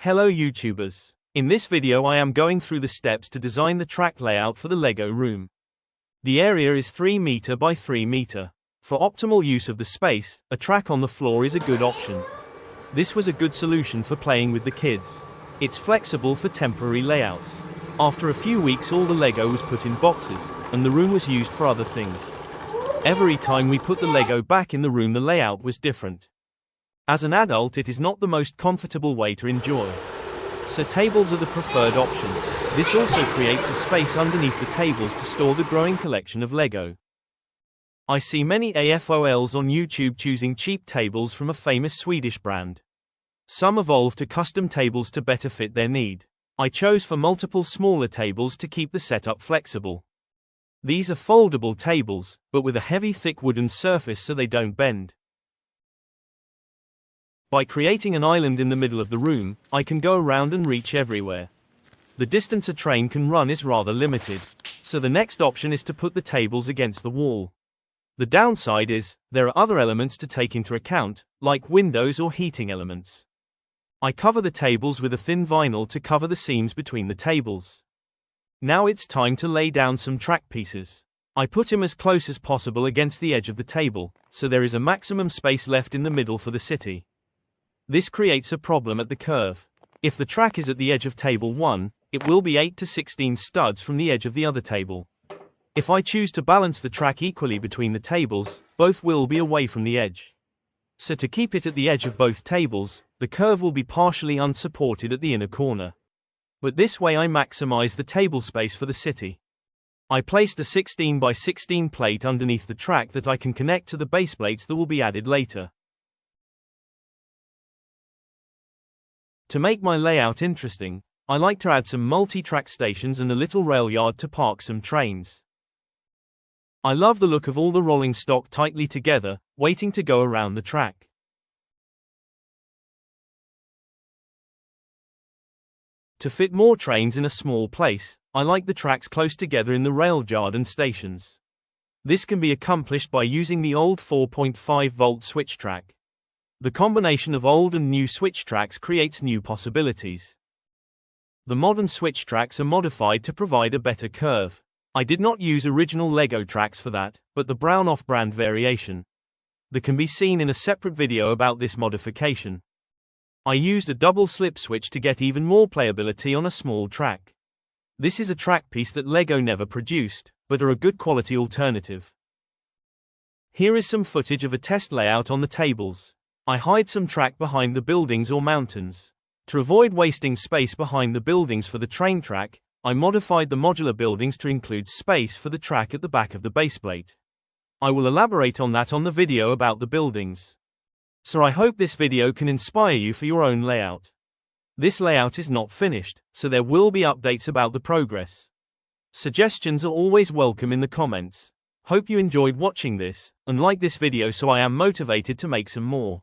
Hello YouTubers. In this video I am going through the steps to design the track layout for the Lego room. The area is 3 meter by 3 meter. For optimal use of the space, a track on the floor is a good option. This was a good solution for playing with the kids. It's flexible for temporary layouts. After a few weeks all the Lego was put in boxes, and the room was used for other things. Every time we put the Lego back in the room the layout was different. As an adult it is not the most comfortable way to enjoy. So tables are the preferred option. This also creates a space underneath the tables to store the growing collection of Lego. I see many AFOLs on YouTube choosing cheap tables from a famous Swedish brand. Some evolve to custom tables to better fit their need. I chose for multiple smaller tables to keep the setup flexible. These are foldable tables, but with a heavy thick wooden surface so they don't bend. By creating an island in the middle of the room, I can go around and reach everywhere. The distance a train can run is rather limited, so the next option is to put the tables against the wall. The downside is, there are other elements to take into account, like windows or heating elements. I cover the tables with a thin vinyl to cover the seams between the tables. Now it's time to lay down some track pieces. I put him as close as possible against the edge of the table, so there is a maximum space left in the middle for the city. This creates a problem at the curve. If the track is at the edge of table 1, it will be 8 to 16 studs from the edge of the other table. If I choose to balance the track equally between the tables, both will be away from the edge. So to keep it at the edge of both tables, the curve will be partially unsupported at the inner corner. But this way I maximize the table space for the city. I placed a 16 by 16 plate underneath the track that I can connect to the base plates that will be added later. To make my layout interesting, I like to add some multi-track stations and a little rail yard to park some trains. I love the look of all the rolling stock tightly together, waiting to go around the track. To fit more trains in a small place, I like the tracks close together in the rail yard and stations. This can be accomplished by using the old 4.5 volt switch track. The combination of old and new switch tracks creates new possibilities. The modern switch tracks are modified to provide a better curve. I did not use original Lego tracks for that, but the brown off-brand variation. That can be seen in a separate video about this modification. I used a double slip switch to get even more playability on a small track. This is a track piece that Lego never produced, but are a good quality alternative. Here is some footage of a test layout on the tables. I hide some track behind the buildings or mountains. To avoid wasting space behind the buildings for the train track, I modified the modular buildings to include space for the track at the back of the baseplate. I will elaborate on that on the video about the buildings. So I hope this video can inspire you for your own layout. This layout is not finished, so there will be updates about the progress. Suggestions are always welcome in the comments. Hope you enjoyed watching this, and like this video so I am motivated to make some more.